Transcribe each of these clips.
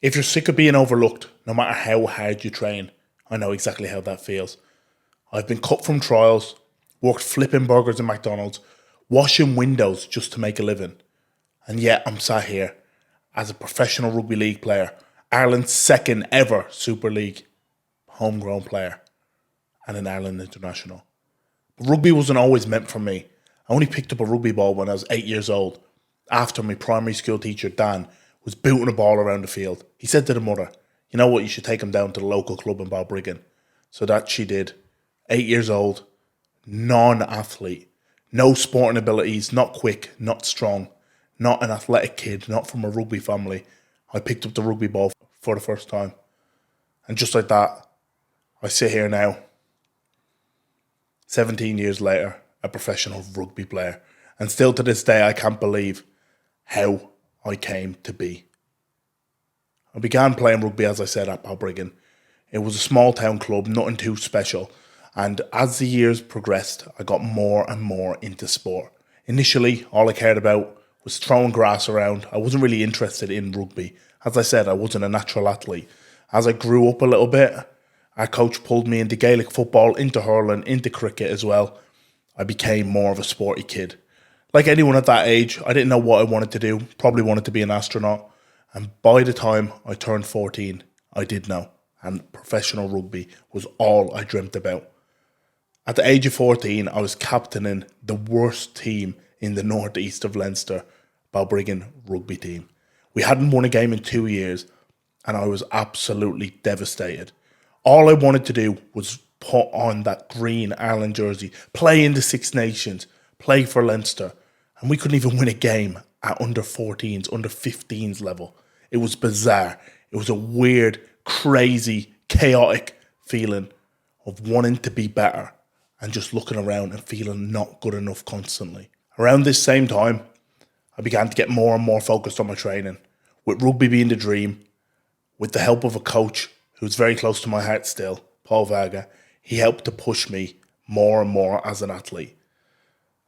If you're sick of being overlooked, no matter how hard you train, I know exactly how that feels. I've been cut from trials, worked flipping burgers in McDonald's, washing windows just to make a living. And yet I'm sat here as a professional rugby league player, Ireland's second ever Super League homegrown player, and an Ireland international. But rugby wasn't always meant for me. I only picked up a rugby ball when I was 8 years old, after my primary school teacher, Dan, was booting a ball around the field. He said to the mother, "You know what, you should take him down to the local club in Balbriggan." So that she did. 8 years old, non-athlete, no sporting abilities, not quick, not strong, not an athletic kid, not from a rugby family. I picked up the rugby ball for the first time. And just like that, I sit here now, 17 years later, a professional rugby player. And still to this day, I can't believe how I came to be. I began playing rugby, as I said, at Balbriggan. It was a small town club, nothing too special. And as the years progressed, I got more and more into sport. Initially, all I cared about was throwing grass around. I wasn't really interested in rugby. As I said, I wasn't a natural athlete. As I grew up a little bit, our coach pulled me into Gaelic football, into hurling, into cricket as well. I became more of a sporty kid. Like anyone at that age, I didn't know what I wanted to do. Probably wanted to be an astronaut. And by the time I turned 14, I did know. And professional rugby was all I dreamt about. At the age of 14, I was captaining the worst team in the northeast of Leinster, Balbriggan rugby team. We hadn't won a game in 2 years, and I was absolutely devastated. All I wanted to do was put on that green Ireland jersey, play in the Six Nations, play for Leinster, and we couldn't even win a game at under 14s, under 15s level. It was bizarre. It was a weird, crazy, chaotic feeling of wanting to be better and just looking around and feeling not good enough constantly. Around this same time, I began to get more and more focused on my training, with rugby being the dream. With the help of a coach who's very close to my heart still, Paul Varga, he helped to push me more and more as an athlete.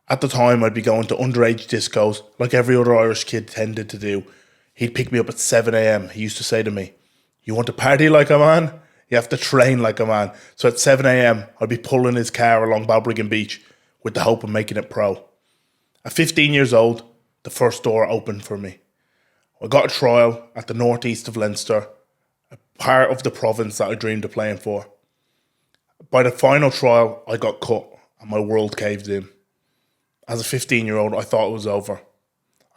At the time, I'd be going to underage discos like every other Irish kid tended to do. He'd pick me up at 7 a.m. He used to say to me, "You want to party like a man? You have to train like a man." So at 7 a.m, I'd be pulling his car along Balbriggan Beach with the hope of making it pro. At 15 years old, the first door opened for me. I got a trial at the northeast of Leinster, a part of the province that I dreamed of playing for. By the final trial, I got cut and my world caved in. As a 15-year-old, I thought it was over.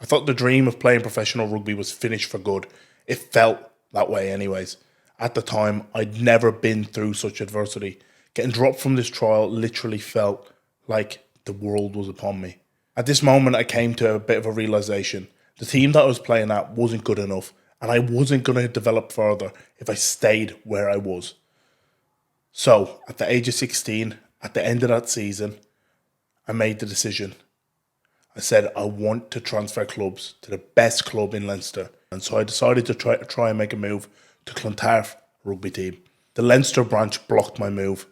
I thought the dream of playing professional rugby was finished for good. It felt that way anyways. At the time, I'd never been through such adversity. Getting dropped from this trial literally felt like the world was upon me. At this moment, I came to a bit of a realization. The team that I was playing at wasn't good enough, and I wasn't going to develop further if I stayed where I was. So, at the age of 16, at the end of that season, I made the decision. I said I want to transfer clubs to the best club in Leinster. And so I decided to try and make a move to Clontarf rugby team. The Leinster branch blocked my move.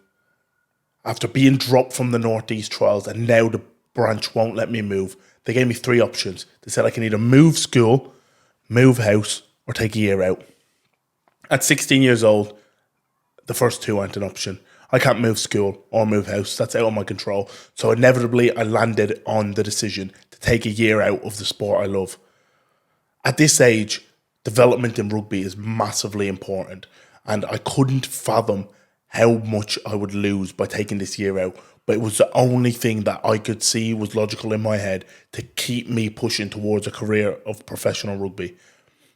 After being dropped from the Northeast trials and now the branch won't let me move, they gave me 3 options. They said I can either move school, move house, or take a year out. At 16 years old, the first 2 aren't an option. I can't move school or move house. That's out of my control. So inevitably, I landed on the decision to take a year out of the sport I love. At this age, development in rugby is massively important. And I couldn't fathom how much I would lose by taking this year out. But it was the only thing that I could see was logical in my head to keep me pushing towards a career of professional rugby.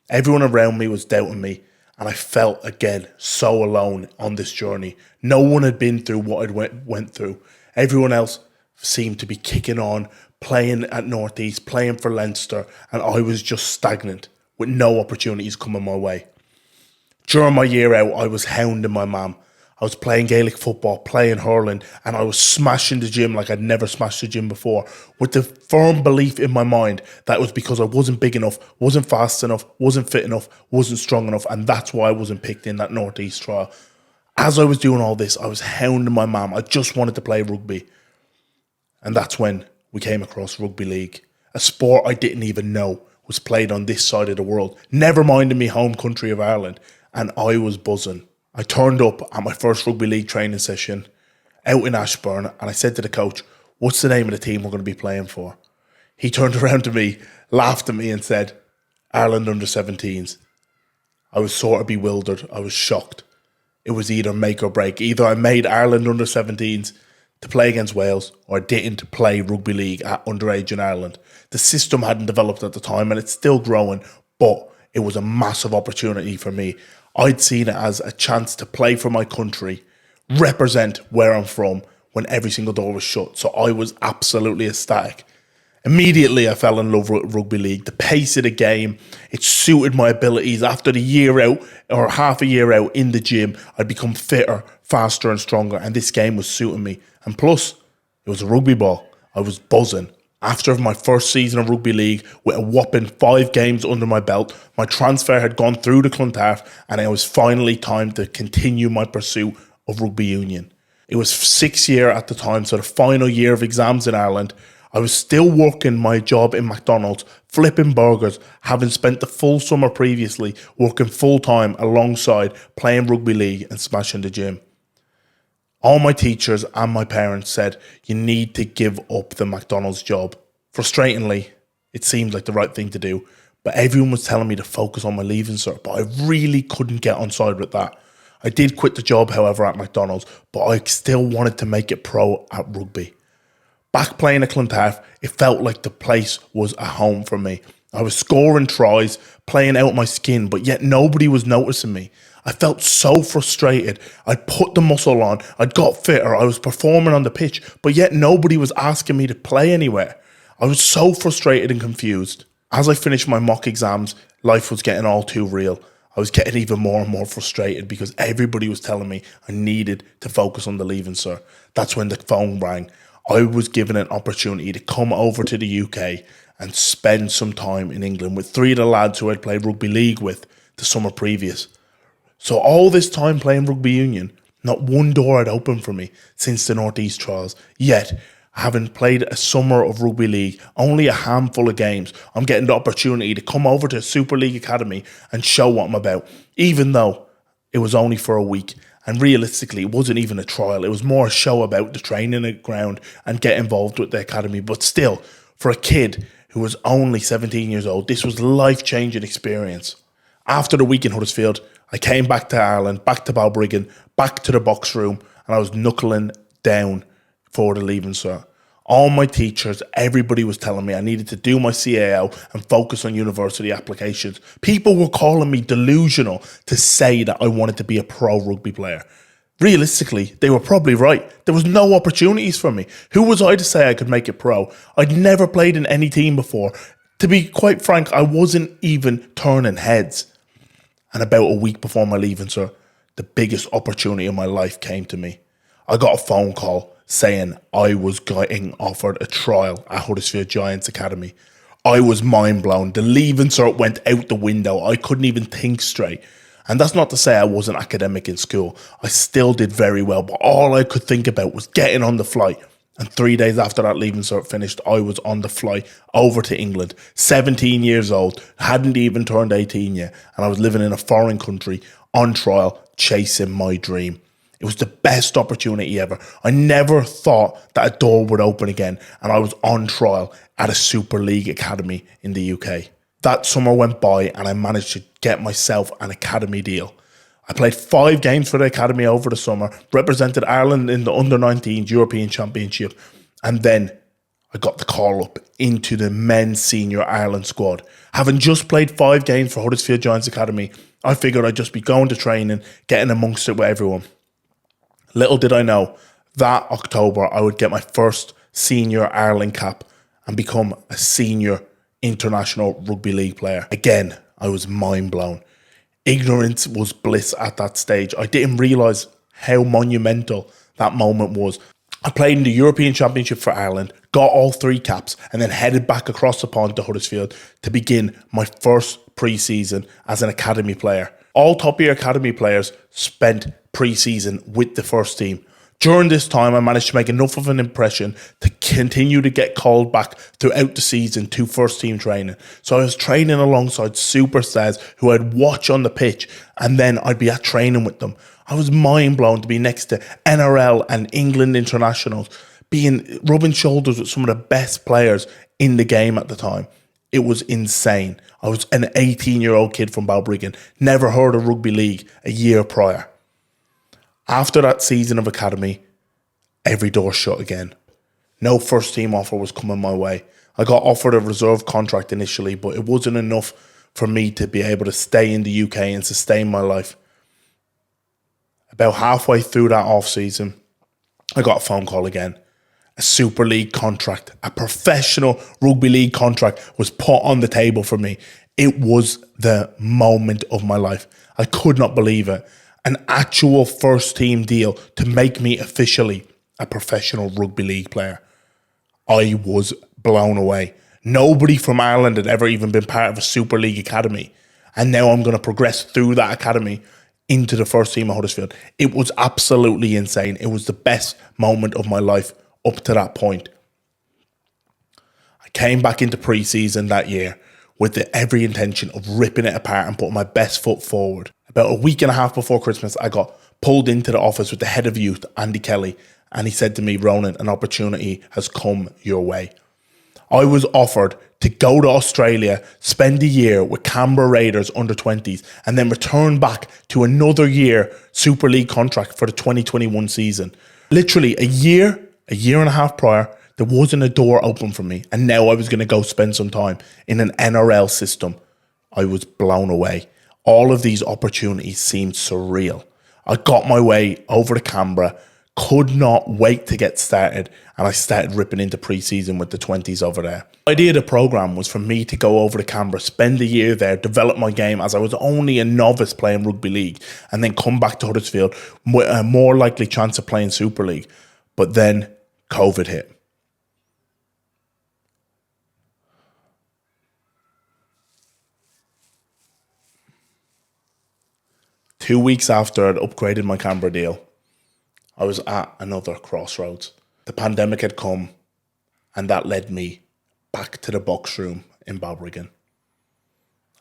Everyone around me was doubting me. And I felt, again, so alone on this journey. No one had been through what I went through. Everyone else seemed to be kicking on, playing at Northeast, playing for Leinster, and I was just stagnant with no opportunities coming my way. During my year out, I was hounding my mum. I was playing Gaelic football, playing hurling, and I was smashing the gym like I'd never smashed the gym before, with the firm belief in my mind that it was because I wasn't big enough, wasn't fast enough, wasn't fit enough, wasn't strong enough, and that's why I wasn't picked in that Northeast trial. As I was doing all this, I was hounding my mum. I just wanted to play rugby. And that's when we came across Rugby League, a sport I didn't even know, was played on this side of the world, never minding me home country of Ireland, and I was buzzing. I turned up at my first rugby league training session out in Ashburn, and I said to the coach, "What's the name of the team we're going to be playing for?" He turned around to me, laughed at me and said, "Ireland under-17s." I was sort of bewildered. I was shocked. It was either make or break. Either I made Ireland under-17s to play against Wales, or I didn't play rugby league at underage in Ireland. The system hadn't developed at the time, and it's still growing, but it was a massive opportunity for me. I'd seen it as a chance to play for my country, represent where I'm from, when every single door was shut. So I was absolutely ecstatic. Immediately, I fell in love with rugby league. The pace of the game, it suited my abilities. After the year out, or half a year out in the gym, I'd become fitter, faster and stronger, and this game was suiting me. And plus, it was a rugby ball. I was buzzing. After my first season of rugby league, with a whopping 5 games under my belt, my transfer had gone through the Clontarf, and it was finally time to continue my pursuit of rugby union. It was 6th year at the time, so the final year of exams in Ireland. I was still working my job in McDonald's, flipping burgers, having spent the full summer previously working full-time alongside playing rugby league and smashing the gym. All my teachers and my parents said, "You need to give up the McDonald's job." Frustratingly, it seemed like the right thing to do, but everyone was telling me to focus on my leaving cert, but I really couldn't get on side with that. I did quit the job, however, at McDonald's, but I still wanted to make it pro at rugby. Back playing at Clontarf, it felt like the place was a home for me. I was scoring tries, playing out my skin, but yet nobody was noticing me. I felt so frustrated. I'd put the muscle on, I'd got fitter, I was performing on the pitch, but yet nobody was asking me to play anywhere. I was so frustrated and confused. As I finished my mock exams, life was getting all too real. I was getting even more and more frustrated because everybody was telling me I needed to focus on the leaving cert. That's when the phone rang. I was given an opportunity to come over to the UK and spend some time in England with 3 of the lads who I'd played rugby league with the summer previous. So all this time playing rugby union, not one door had opened for me since the North East trials. Yet, having played a summer of rugby league, only a handful of games, I'm getting the opportunity to come over to Super League Academy and show what I'm about, even though it was only for a week. And realistically, it wasn't even a trial. It was more a show about the training ground and get involved with the academy. But still, for a kid who was only 17 years old, this was a life-changing experience. After the week in Huddersfield, I came back to Ireland, back to Balbriggan, back to the box room, and I was knuckling down for the leaving cert. All my teachers, everybody was telling me I needed to do my CAO and focus on university applications. People were calling me delusional to say that I wanted to be a pro rugby player. Realistically, they were probably right. There was no opportunities for me. Who was I to say I could make it pro? I'd never played in any team before. To be quite frank, I wasn't even turning heads. And about a week before my leaving cert, the biggest opportunity of my life came to me. I got a phone call saying I was getting offered a trial at Huddersfield Giants Academy. I was mind blown. The leaving cert went out the window. I couldn't even think straight. And that's not to say I wasn't academic in school. I still did very well, but all I could think about was getting on the flight. And 3 days after that leaving cert finished, I was on the flight over to England, 17 years old, hadn't even turned 18 yet, and I was living in a foreign country on trial, chasing my dream. It was the best opportunity ever. I never thought that a door would open again, and I was on trial at a Super League Academy in the UK. That summer went by, and I managed to get myself an academy deal. I played 5 games for the academy over the summer, represented Ireland in the under-19 European Championship, and then I got the call up into the men's senior Ireland squad. Having just played 5 games for Huddersfield Giants Academy, I figured I'd just be going to training, getting amongst it with everyone. Little did I know, that October I would get my first senior Ireland cap and become a senior international rugby league player. Again, I was mind blown. Ignorance was bliss at that stage. I didn't realise how monumental that moment was. I played in the European Championship for Ireland, got all 3 caps, and then headed back across the pond to Huddersfield to begin my first pre-season as an academy player. All top-year academy players spent pre-season with the first team. During this time, I managed to make enough of an impression to continue to get called back throughout the season to first team training. So I was training alongside superstars who I'd watch on the pitch, and then I'd be at training with them. I was mind blown to be next to NRL and England internationals, rubbing shoulders with some of the best players in the game at the time. It was insane. I was an 18-year-old kid from Balbriggan, never heard of rugby league a year prior. After that season of academy, every door shut again. No first team offer was coming my way. I got offered a reserve contract initially, but it wasn't enough for me to be able to stay in the UK and sustain my life. About halfway through that off-season, I got a phone call again. A Super League contract, a professional rugby league contract was put on the table for me. It was the moment of my life. I could not believe it. An actual first team deal to make me officially a professional rugby league player. I was blown away. Nobody from Ireland had ever even been part of a Super League academy. And now I'm going to progress through that academy into the first team of Huddersfield. It was absolutely insane. It was the best moment of my life up to that point. I came back into pre-season that year with every intention of ripping it apart and putting my best foot forward. About a week and a half before Christmas, I got pulled into the office with the head of youth, Andy Kelly, and he said to me, "Ronan, an opportunity has come your way." I was offered to go to Australia, spend a year with Canberra Raiders under 20s, and then return back to another year Super League contract for the 2021 season. Literally a year and a half prior, there wasn't a door open for me, and now I was going to go spend some time in an NRL system. I was blown away. All of these opportunities seemed surreal. I got my way over to Canberra, could not wait to get started, and I started ripping into pre-season with the 20s over there. The idea of the programme was for me to go over to Canberra, spend a year there, develop my game as I was only a novice playing rugby league, and then come back to Huddersfield with a more likely chance of playing Super League. But then COVID hit. Two weeks after I'd upgraded my Canberra deal, I was at another crossroads. The pandemic had come, and that led me back to the box room in Balbriggan.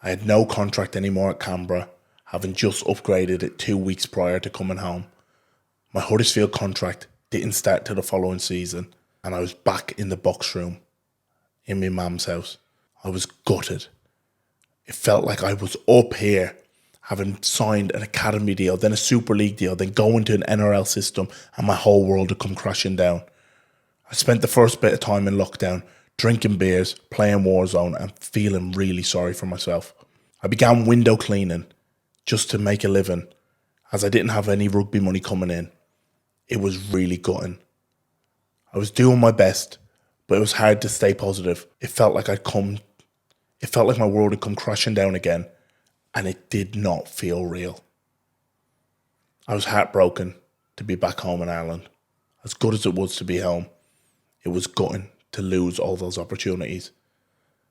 I had no contract anymore at Canberra, having just upgraded it 2 weeks prior to coming home. My Huddersfield contract didn't start till the following season, and I was back in the box room in my mum's house. I was gutted. It felt like I was up here, having signed an academy deal, then a Super League deal, then going to an NRL system, and my whole world had come crashing down. I spent the first bit of time in lockdown, drinking beers, playing Warzone, and feeling really sorry for myself. I began window cleaning just to make a living, as I didn't have any rugby money coming in. It was really gutting. I was doing my best, but it was hard to stay positive. It felt like my world had come crashing down again, and it did not feel real. I was heartbroken to be back home in Ireland. As good as it was to be home, it was gutting to lose all those opportunities.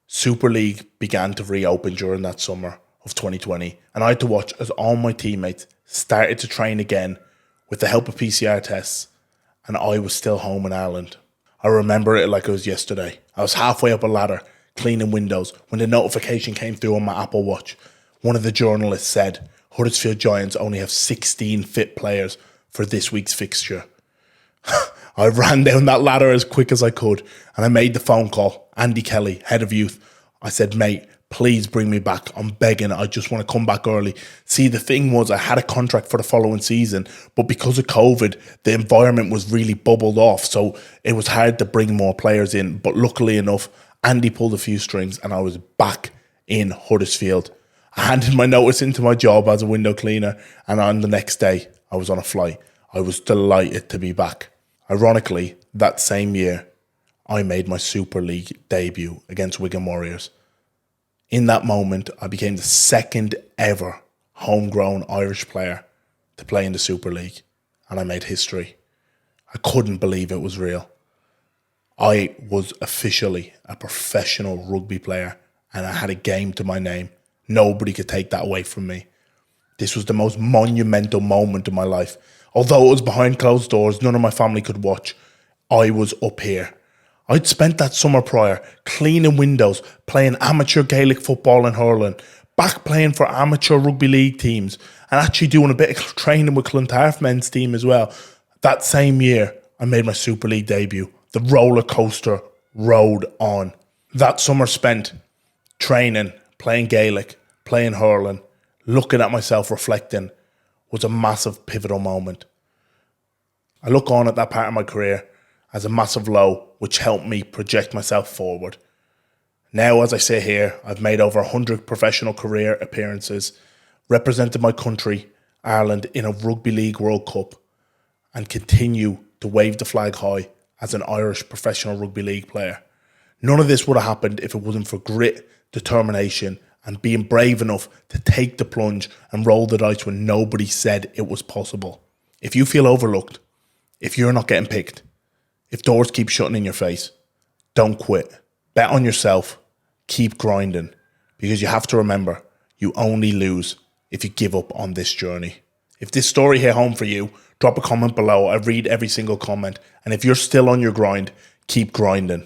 Super League began to reopen during that summer of 2020, and I had to watch as all my teammates started to train again with the help of PCR tests, and I was still home in Ireland. I remember it like it was yesterday. I was halfway up a ladder, cleaning windows, when the notification came through on my Apple Watch. One of the journalists said, "Huddersfield Giants only have 16 fit players for this week's fixture." I ran down that ladder as quick as I could, and I made the phone call. Andy Kelly, head of youth. I said, "Mate, please bring me back. I'm begging. I just want to come back early." See, the thing was, I had a contract for the following season, but because of COVID, the environment was really bubbled off, so it was hard to bring more players in. But luckily enough, Andy pulled a few strings, and I was back in Huddersfield. I handed my notice into my job as a window cleaner, and on the next day, I was on a flight. I was delighted to be back. Ironically, that same year, I made my Super League debut against Wigan Warriors. In that moment, I became the second ever homegrown Irish player to play in the Super League, and I made history. I couldn't believe it was real. I was officially a professional rugby player, and I had a game to my name. Nobody could take that away from me. This was the most monumental moment of my life. Although it was behind closed doors, none of my family could watch. I was up here. I'd spent that summer prior cleaning windows, playing amateur Gaelic football and hurling, back playing for amateur rugby league teams, and actually doing a bit of training with Clontarf men's team as well. That same year, I made my Super League debut. The roller coaster rode on. That summer spent training, playing Gaelic, playing hurling, looking at myself, reflecting, was a massive pivotal moment. I look on at that part of my career as a massive low, which helped me project myself forward. Now, as I sit here, I've made over 100 professional career appearances, represented my country, Ireland, in a Rugby League World Cup, and continue to wave the flag high as an Irish professional rugby league player. None of this would have happened if it wasn't for grit, determination, and being brave enough to take the plunge and roll the dice when nobody said it was possible. If you feel overlooked, if you're not getting picked, if doors keep shutting in your face, don't quit. Bet on yourself. Keep grinding. Because you have to remember, you only lose if you give up on this journey. If this story hit home for you, drop a comment below. I read every single comment. And if you're still on your grind, keep grinding.